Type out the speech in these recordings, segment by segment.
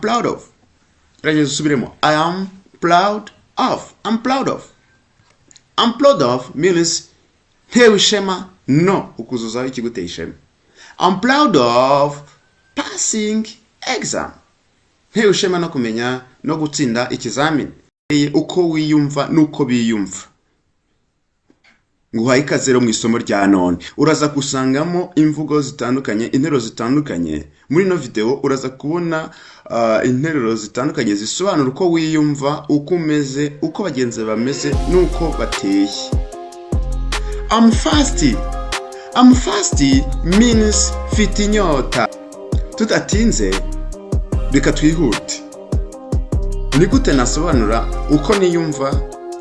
proud of. Gerageza usubiremo. I am proud of. I'm proud of. I'm proud of means ntewe ishema no ukuzuzaho ikiguteye ishema. I'm proud of passing exam. Ntewe ishema no kumenya no gutsinda ikizamini. Uko wiyumva nuko biyumva. Nguhaye ikaze rero mu isomo rya none. Uraza kusangamo imvugo zitandukanye, interuro zitandukanye. Muri no video uraza kubona interuro zitandukanye zisobanura uko wiyumva, uko umeze, uko bagenzi bameze nuko bateye. I'm thirsty. I'm thirsty means mfite inyota. Tudatinze reka twihute. Ni gute nasobanura uko niyumva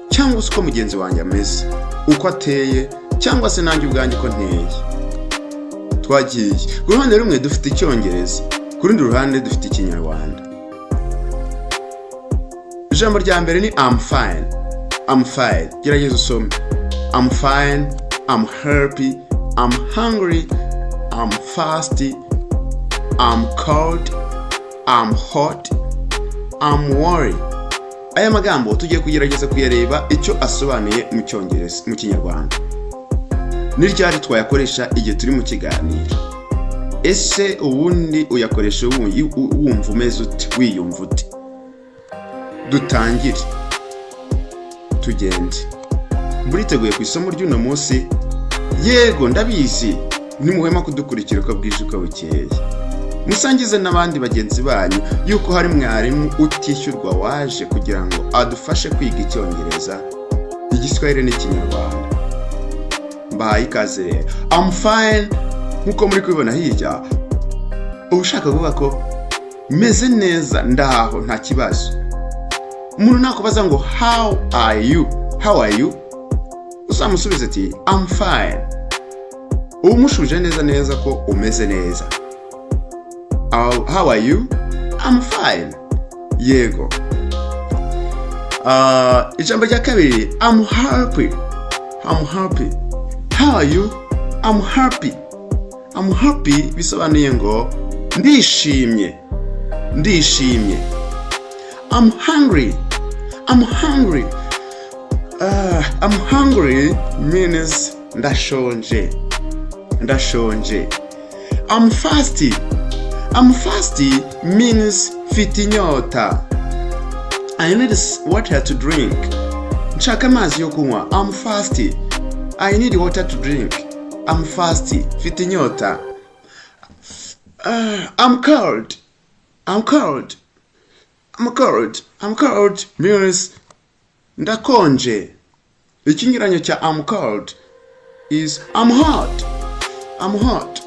cyangwa uko mugenzi wanjye ameze, uko ateye cyangwa se nanjye ubwanjye ko nteye. Twagiye ku ruhande rumwe dufite icyongereza, ku rundi ruhande dufite ikinyarwanda. Ijambo rya mbere ni I'm fine. I'm fine. Gerageza usome. I'm fine. I'm happy. I'm hungry. I'm thirsty. I'm cold. I'm hot. I'm worried. Aya magambo tugiye kugerageza kuyareba icyo asobanuye mu cyongereza mu kinyarwanda. Ni ryari twayakoresha igihe turi mu kiganiro. Ese ubundi uyakoresha wumva umeze uti, wiyumva uti. Dutangire. Tugende. Buriteguye ku isomo ry'uno munsi? Yego ndabizi. Nimuhema kudukurikira uko bwije uko bukeye. Musangize n'abandi bagenzi banyu yuko hari mwarimu utishyurwa waje kugira ngo adufashe kwiga icyongereza, igiswahili n'ikinyarwanda. Mbahaye ikaze rero. I'm fine nkuko muri kubibona hirya. Ushaka kuvuga ko meze neza, ndaho nta kibazo. Umuntu nakubaza ngo how are you? How are you? Usamusubiza ati I'm fine. Umushuje neza ko umeze neza. How are you? I'm fine. Yego. Ijambo rya kabiri, I'm happy. I'm happy. How are you? I'm happy. I'm happy bisobanuye ngo ndishimye. Ndishimye. I'm hungry. I'm hungry. I'm hungry means ndashonje. Ndashonje. I'm thirsty. I'm thirsty means mfite inyota. I need water to drink. Nshaka amazi yo kunywa. I'm thirsty. I need water to drink. I'm thirsty. Mfite inyota. I'm cold. I'm cold. I'm cold. I'm cold means ndakonje. Ikinyuranyo cha I'm cold is I'm hot. I'm hot.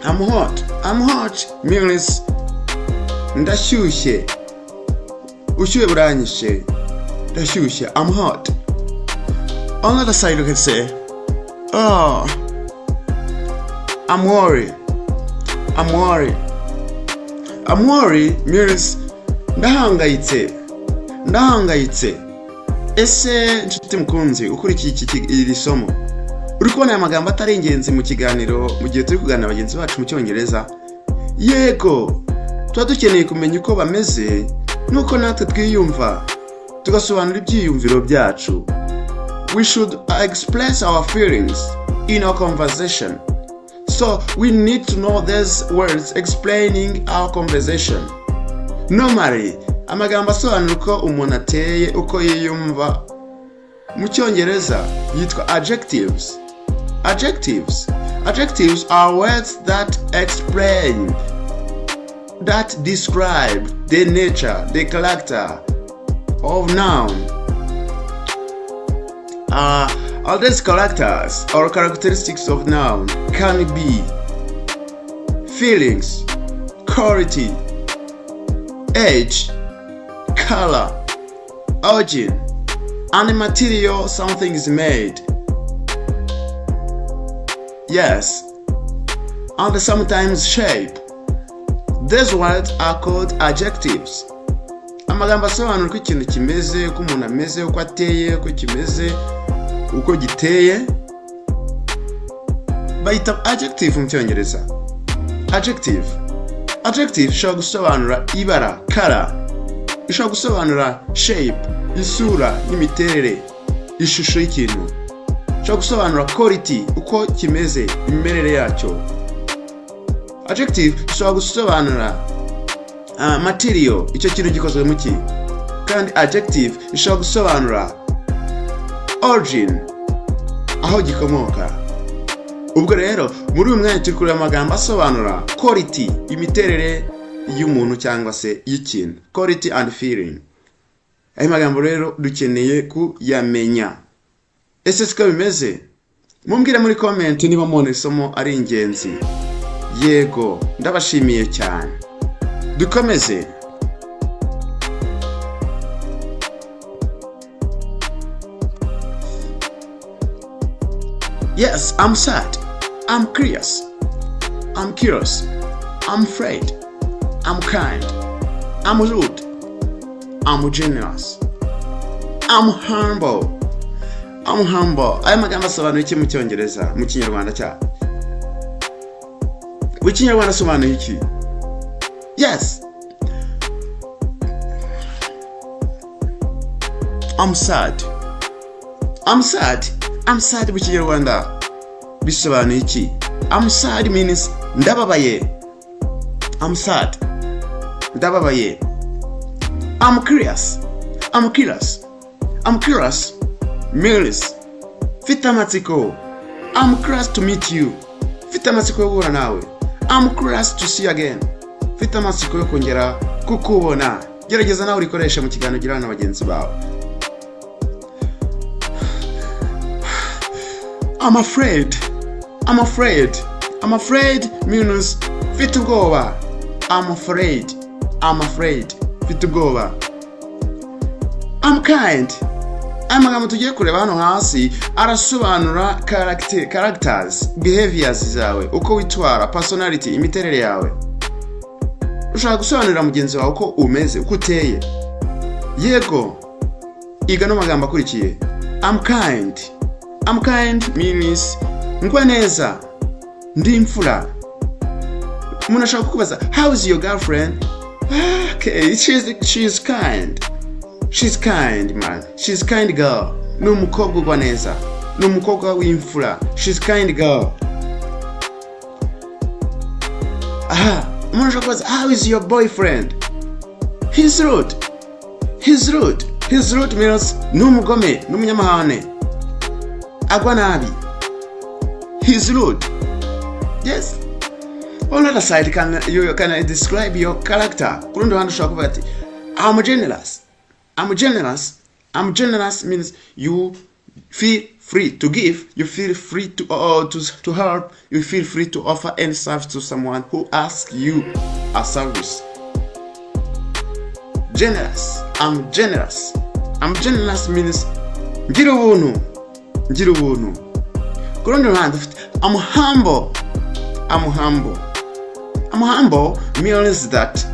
I'm hot. I'm hot means ndashyushye. Ushyuye buranyishe. Ndashyushye. I'm hot. On the other side you can say, oh, I'm worried. I'm worried. I'm worried means ndahangayitse. Ndahangayitse. Ese nshuti mkunzi ukurikiye iri somo, uri kubona aya magambo atari ingenzi mu kiganiro mu gihe turi kuganira bagenzi bacu mu cyongereza? Yego, tuba dukeneye kumenya uko bameze nuko natwe twiyumva tugasobanura ibyiyumviro byacu. We should express our feelings in our conversation. So we need to know these words explaining our conversation. Normally, amagambo asobanura uko umuntu ateye, uko yiyumva mu cyongereza yitwa adjectives. Adjectives. Adjectives are words that explain, that describe the nature, the character of noun. All these characters or characteristics of noun can be feelings, quality, age, color, origin, and the material something is made. Yes, and sometimes shape. These words are called adjectives. Amagambo asobanura uko ikintu kimeze, uko umuntu ameze, uko ateye, uko kimeze, uko giteye, bayita adjective mu cyongereza. Adjective. Adjective ishobora gusobanura ibara, color. Ishobora gusobanura shape, isura n'imiterere, ishusho y'ikintu. Ishobora gusobanura quality, uko kimeze, imimerere yacyo. Adjective ishobora gusobanura material, icyo kintu gikozwe mu ki. Kandi adjective ishobora gusobanura origin, aho gikomoka. Ubwo rero muri uyu mwanya turi kureba amagambo asobanura quality, imiterere y'umuntu cyangwa se y'ikintu. Quality and feeling. Ayo magambo rero dukeneye kuyamenya. Ese siko bimeze? Mumbwire muri comment niba mubona isomo ari ingenzi. Yego, ndabashimiye cyane. Dukomeze. Yes, I'm sad. I'm curious. I'm curious. I'm afraid. I'm kind. I'm rude. I'm generous. I'm humble. I'm humble. Aya magambo asobanura iki mu Cyongereza, mu Kinyarwanda cya? Mu Kinyarwanda asobanura iki? Yes. I'm sad. I'm sad. I'm sad mu Kinyarwanda bisobanura iki? I'm sad means ndababaye. I'm sad. Ndababaye. I'm curious. I'm curious. I'm curious means mfite amatsiko. I'm curious to meet you. Mfite amatsiko yo guhura nawe. I'm curious to see you again. Mfite amatsiko yo kongera kukubona. Gerageza nawe urikoresha mu kiganiro girana na bagenzi bawe. I'm afraid. I'm afraid. I'm afraid means mfite ubwoba. I'm afraid. I'm afraid. Mfite ubwoba. I'm kind. Aya magambo tugiye kureba hano hasi arasobanura characters, behaviors zawe, uko witwara, personality, imiterere yawe. Ushaka gusobanurira mugenzi wawe uko umeze, uko uteye. Yego. Iga no magambo akurikiye. I'm kind. I'm kind means ngwa neza, ndi imfura. Umuntu ashaka kukubaza, how is your girlfriend? Okay, she's kind. She's kind, man. She's kind girl. Ni umukobwa ugwa neza. Ni umukobwa w'imfura. She's kind girl. Umuntu ashaka kubaza, how is your boyfriend? He's rude. He's rude. He's rude means ni umugome, ni umunyamahane. Agwa nabi. He's rude. Yes. On the other side, you can describe your character. Kurundi wandu shaka kuvuga ati, I'm generous. I'm generous. I'm generous means you feel free to give. You feel free to help. You feel free to offer any service to someone who asks you a service. Generous. I'm generous. I'm generous means ngira ubuntu. Ngira ubuntu. Kurundi wandu, I'm humble. I'm humble. I'm humble means that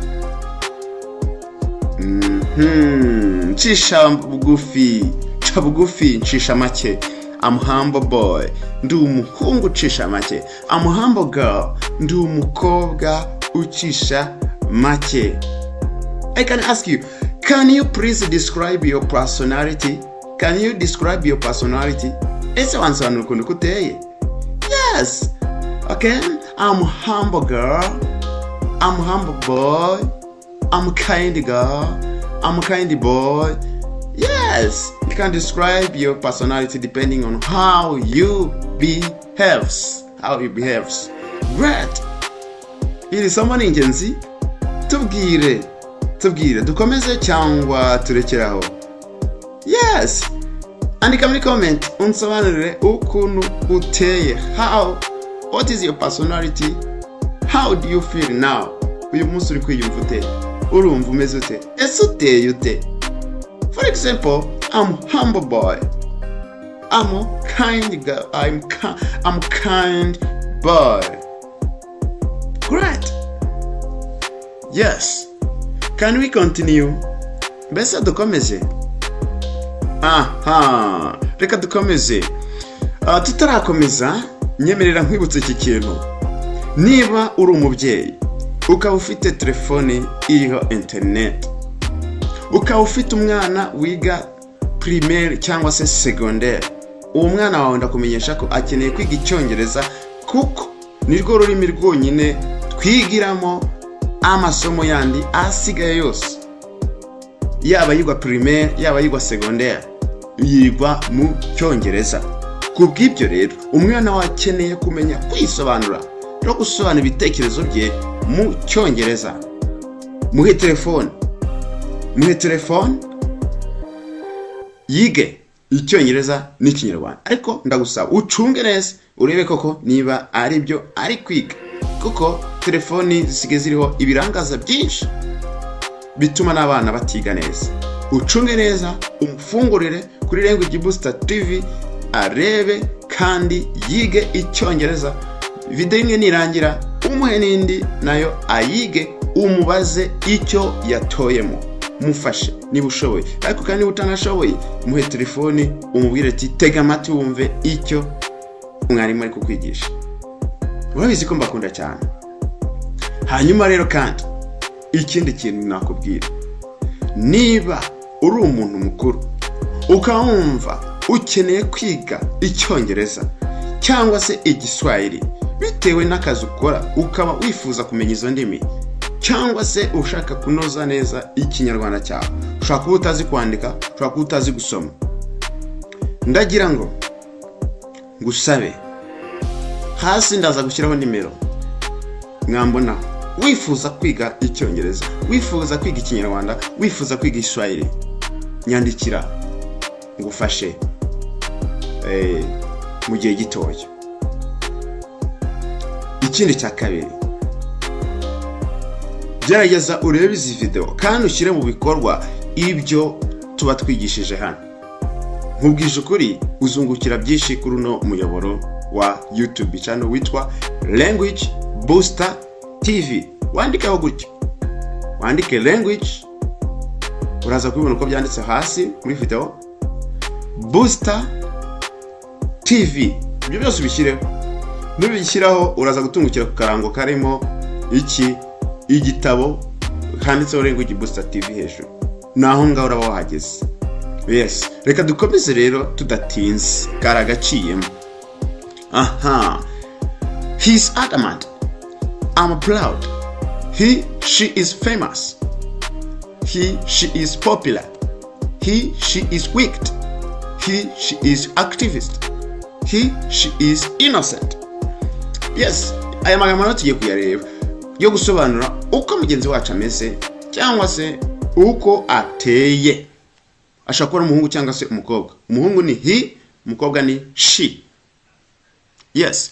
nchisha bugufi, cha bugufi nchisha make. I'm humble boy, ndi umuhungu nchisha make. I'm humble girl, ndi umukobwa ucisha make. I can ask you, can you please describe your personality? Can you describe your personality? Ese wansana ukuntu kuteye? Yes. Okay, I'm humble girl. I'm humble boy. I'm kind girl. I'm kind boy. Yes, you can describe your personality depending on how you behaves. How you behaves. Great. Ili somo ni ingenzi. Tubwire. Dukomeze cyangwa turekeraho. Yes. Andika muri comment unsobanurire ukuntu uteye. What is your personality? How do you feel now? Uyu munsi uri kwiyumva ute? Urumva umeze ute? Ese uteye ute? For example, I'm humble boy. I'm kind girl. I'm kind boy. Great. Yes. Can we continue? Besa dukomeze. Reka dukomeze. Tutarakomeza, nyemerera nkwibutse iki kintu. Niba uri umubyeyi ukaba ufite telefone iriho internet, ukaba ufite umwana wiga primaire cyangwa se secondaire, uwo mwana wawe ndakumenyesha ko akeneye kwiga icyongereza kuko nirwo rurimi rwonyine twigiramo amasomo yandi asigaye yose, yaba yigwa primaire yaba yigwa secondaire yigwa mu cyongereza. Kubw'ibyo rero umwana wawe akeneye kumenya kwisobanura no gusobanura ibitekerezo bye mu cyongereza. Muhe telefone yige icyongereza n'ikinyarwanda, ariko ndagusaba ucunge neza urebe koko niba ari byo ari kwiga, kuko telefoni zisigaye ziriho ibirangaza byinshi bituma n'abana batiga neza. Ucunge neza, umufungurire kuri Language Booster TV arebe kandi yige icyongereza. Video imwe nirangira umuhe n'indi nayo ayige, umubaze icyo yatoyemo, mufashe niba ushoboye, ariko kandi utanashoboye muhe telefoni umubwire ati tega amatwi wumve icyo umwarimu ari kukwigisha. Urabizi ko mbakunda cyane. Hanyuma rero kandi ikindi kintu nakubwira, niba uri umuntu mukuru ukawumva ukeneye kwiga icyongereza cyangwa se igiswahili bitewe n'akazi ukora, ukaba wifuza kumenya izo ndimi, cyangwa se ushaka kunoza neza ikinyarwanda cyawe, ushaka kuba utazi kwandika, ushaka kuba utazi gusoma, ndagira ngo ngusabe, hasi ndaza gushyiraho nimero mwambona wifuza kwiga icyongereza, wifuza kwiga ikinyarwanda, wifuza kwiga igiswahili, nyandikira ngufashe mu gihe gitoya. Ikindi cya kabiri, gerageza urebe izi video kandi ushyire mu bikorwa ibyo tuba twigishije hano. Nkubwije ukuri uzungukira byinshi kuri uno muyoboro wa YouTube channel witwa Language Booster TV. Wandikaho gutyo, wandike language, uraza kubibona uko byanditse hasi muri video, Booster TV. Ibyo byose ubishyireho, nubishyiraho uraza gutungukira ku karango karimo igitabo handitseho Language Booster TV hejuru, naho ngaho uraba wahageze. Yes, reka dukomeze rero tudatinze, karagaciyemo. He's adamant, I'm proud, he, she is famous, he, she is popular, he, she is wicked, he, she is activist, he, she is innocent. Yes, aya magambo tugiye kuyareba yo gusobanura uko mugenzi wacu ameze cyangwa se uko ateye. Ashakora umuhungu cyangwa se umukobwa. Umuhungu ni he, umukobwa ni she. Yes.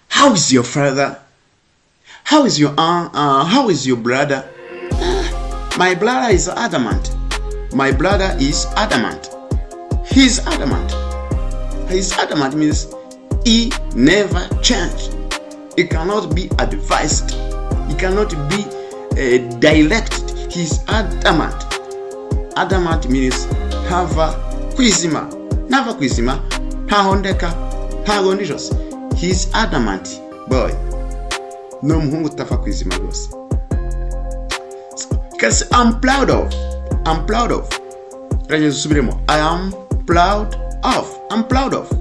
How is your father? How is your aunt? How is your brother? My brother is adamant. My brother is adamant. He's adamant. His adamant means he never changed. It cannot be advised. It cannot be directed. He's adamant. Adamant means hava kwizima. Nava kwizima, hahondeka, hagondijos. He's adamant boy. No muhungu tafa kwizima rwose. Because I'm proud of. I am proud of. I'm proud of.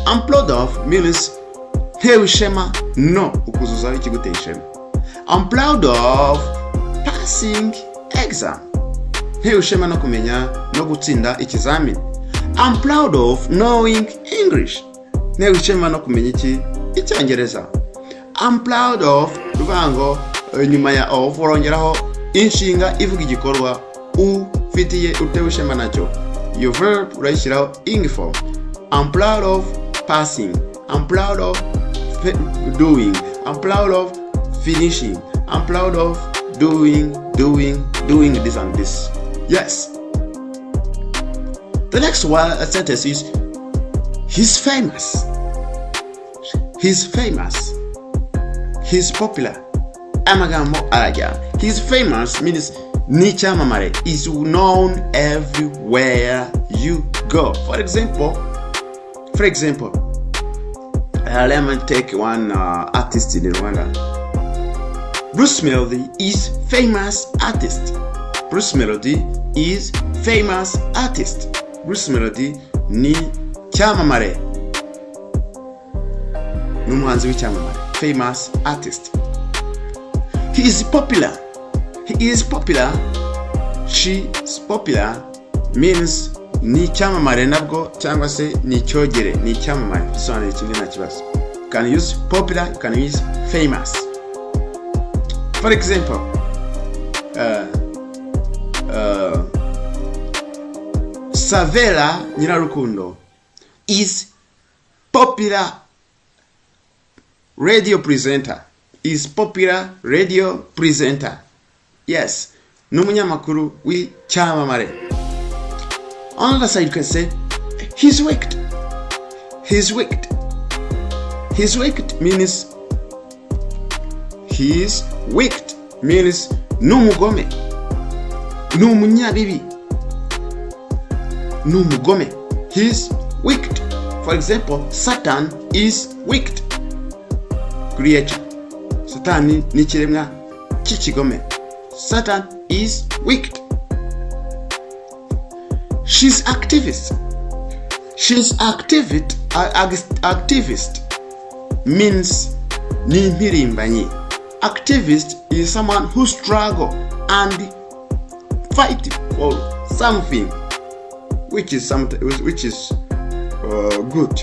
I'm proud of means hewe shema no ukuzuzaho ikiguteye ishema. I'm proud of passing exam. Hewe shema no kumenya no gutsinda ikizamini. I'm proud of knowing English. Hewe shema no kumenya icyongereza. I'm proud of ruvango nyuma ya of urongeraho inshinga ivuga igikorwa ufitiye utewe shema nacyo. Your verb urayishyiraho ing form. I'm proud of passing. I'm proud of doing. I'm proud of finishing. I'm proud of doing this and this. Yes. The next sentence is he's famous. He's famous. He's popular. Amagambo araja. He's famous means ni chamamare, is known everywhere you go. For example, let me take one artist in Rwanda. Bruce Melody is famous artist. Bruce Melody is famous artist. Bruce Melody ni cyamamare. Numuhanzi w'icyamamare. Famous artist. He is popular. He is popular. She is popular means ni cyamamare nabwo cyangwa se ni cyogere ni cyamamare. Bisobanura ikindi nta kibazo. You can use popular, you can use famous. For example, Savela Nyirarukundo is popular radio presenter. Is popular radio presenter. Yes, n'umunyamakuru w'icyamamare. On the other side you can say he's wicked. He's wicked. He's wicked means he's wicked means n'umugome. N'umunyabibi. N'umugome. He's wicked. For example, Satan is wicked. Creature. Satan ni kiremwa cy'ikigome. Satan is wicked. She's activist. She's activist means ni mpirimbanyi. Activist is someone who struggle and fight for something which is good.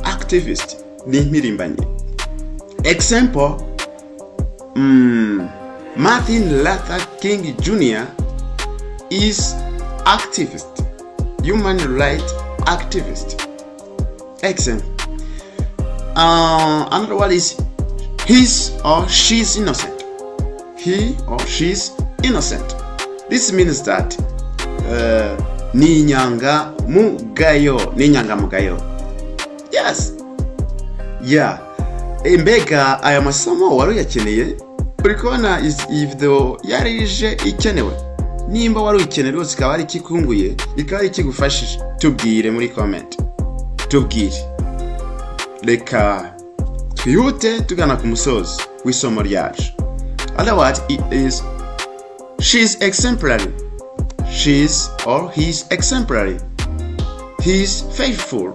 Activist ni mpirimbanyi. Example, Martin Luther King Jr. is activist, human rights activist. Example, another one is his or she's innocent. He or she's innocent. This means that ni inyangamugayo. Yes. Yeah. Mbega aya masomo wari uyakeneye uri kubona if though yarije ikenewe nimba wari ukeneye rwose ikaba ari kikunguye ikaba ari kigufashije tubwire muri comment tubwire reka twihute tugana ku musozi w'isomo ryacu. Otherwise it is she's exemplary. She's or he's exemplary. He's faithful.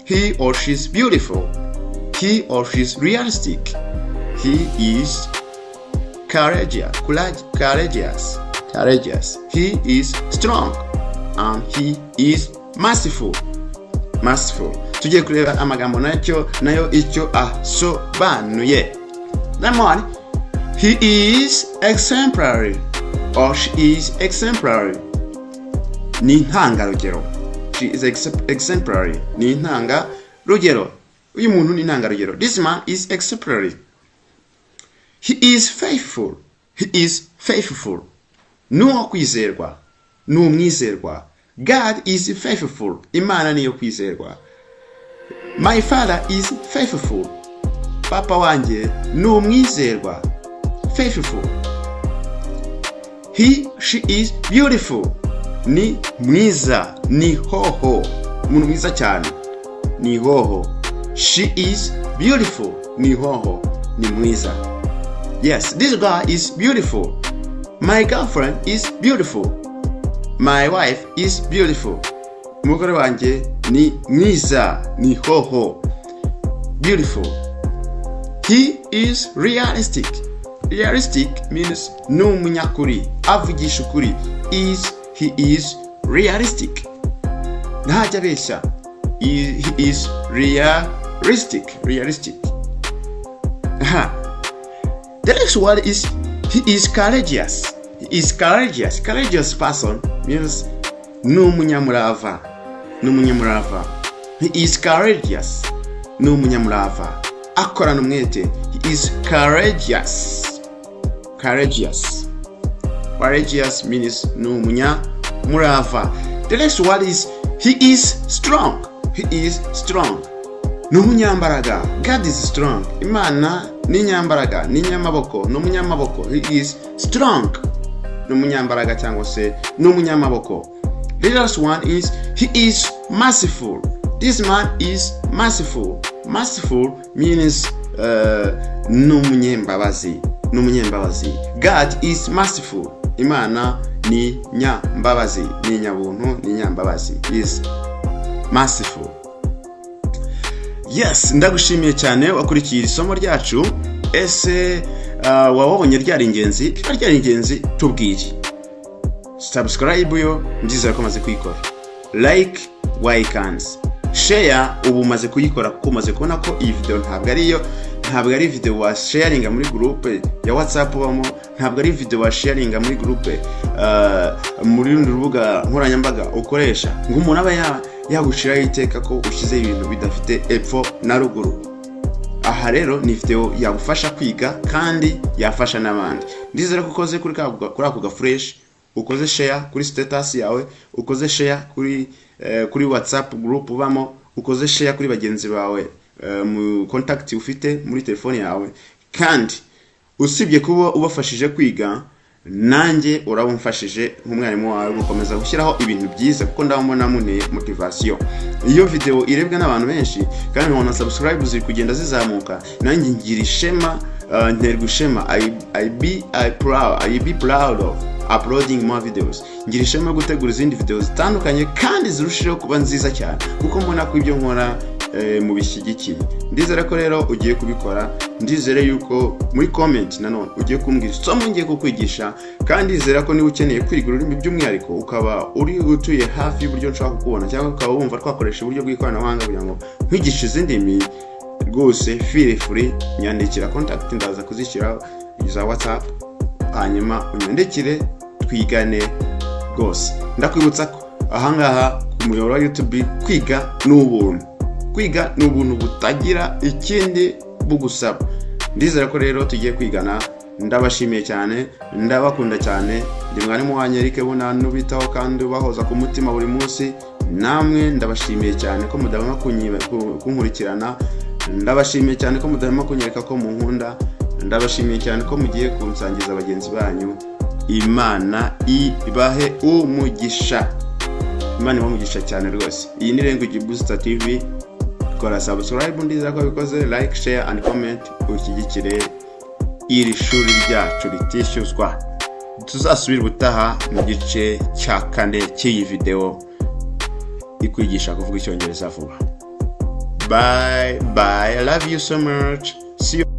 He or she's beautiful. He or she's realistic. He is courageous. He is strong. And he is merciful. Tujye kureba amagambo nayo icyo asobanuye. Number one, he is exemplary or she is exemplary. Ni intangarugero. She is exemplary. Ni intangarugero. Uyu muntu ni intangarugero. This man is exemplary. He is faithful. Nuwo kwizerwa. N'umwizerwa. God is faithful. Imana niyo kwizerwa. My father is faithful. Papa wanjye n'umwizerwa. Faithful. She is beautiful. Ni mwiza. Ni hoho. Umuntu mwiza cyane. Ni hoho. She is beautiful. Ni hoho. Ni mwiza. Yes, this guy is beautiful. My girlfriend is beautiful. My wife is beautiful. Umugore wanjye ni mwiza. Ni hoho. Beautiful. He is realistic. Realistic means n'umunyakuri. Avugisha ukuri. He is realistic. Ntajya abeshya. He is realistic. The next one is he is courageous. Courageous person means n'umunyamurava. He is courageous. N'umunyamurava. Akorana umwete. He is courageous. Courageous means n'umunyamurava. The next one is he is strong. N'umunyambaraga. God is strong. Imana ni nyambaraga, ni nyamaboko, n'umunyamaboko. He is strong. N'umunyambaraga cyangwa se n'umunyamaboko. The last one is he is merciful. This man is merciful. Merciful means n'umunyembabazi. God is merciful. Imana ni nyambabazi, ni nyabuntu, ni nyambabazi. Is merciful. Yes, ndagushimiye cyane wakurikiye isomo ryacu. Ese wabonye ryari ingenzi tubwiye. Subscribe yo ndizera ko maze kuyikora. Like wayikans. Share ubu maze kuyikora kuko maze kubona ko iyi video ntabwo ari video wa sharinga muri group ya WhatsApp bamo, ntabwo ari video wa sharinga muri group muri rubuga nkoranyambaga ukoresha ngo umuntu aba yagushiraho iteka ko ushyize ibintu bidafite epfo na ruguru. Aha rero ni video yagufasha kwiga kandi yafasha n'abandi. Ndizera ko ukoze kuri ako ga fresh, ukoze share kuri status yawe, ukoze share kuri WhatsApp group bamo, ukoze share kuri bagenzi bawe mu contact ufite muri telefone yawe. Kandi usibye kuba ubafashije kwiga, nanjye urabumfashije nk'umwarimu wawe gukomeza gushyiraho ibintu byiza kuko ndabona muneye motivation. Iyo video irebwa n'abantu benshi kandi ubona subscribe ziri kugenda zizamuka, nanjye ngira ishema, ntergushema. I be proud of uploading more videos. Ngira ishema gutegura izindi videos zitandukanye kandi zirushijeho kuba nziza cyane kuko mbona ko ibyo nkora mu bishyigikiye. Ndizera ko rero ugiye kubikora. Ndizere yuko muri comment nanone ugiye kumbwira isomo ngiye kukwigisha, kandi ndizera ko niba ukeneye kwiga ururimi by'umwihariko ukaba uri utuye hafi y'uburyo nshaka kubona cyangwa ukaba wumva twakoresha uburyo bw'ikoranabuhanga kugira ngo nkwigishe izindi ndimi, rwose feel free nyandikira contact ndaza kuzishyira za WhatsApp, hanyuma unyandikire twigane rwose. Ndakwibutsa ko ahangaha ku muyoboro wa YouTube kwiga n'ubuntu butagira ikindi bugusaba. Ndizera ko rero tugiye kwigana. Ndabashimiye cyane, ndabakunda cyane. Ndi mwarimu wanyu Eric Bunanu bitaho kandi ubahoza ku mutima buri munsi. Namwe ndabashimiye cyane ko mudahema kunkurikirana. Ndabashimiye cyane ko mudahema kunyereka ko mu nkunda. Ndabashimiye cyane ko mugiye kunsangiza abagenzi banyu. Imana ibahe umugisha. Imana ibamugisha cyane rwose. Iyi ni Language Booster TV. Kora subscribe, ndizera ko bikoze, like, share and comment ushyigikire iri shuri ryacu ritishyuzwa. Tuzasubira ubutaha mu gice cya 4 cy'iyi video ikwigisha kuvuga icyongereza vuba. Bye bye, I love you so much. See you.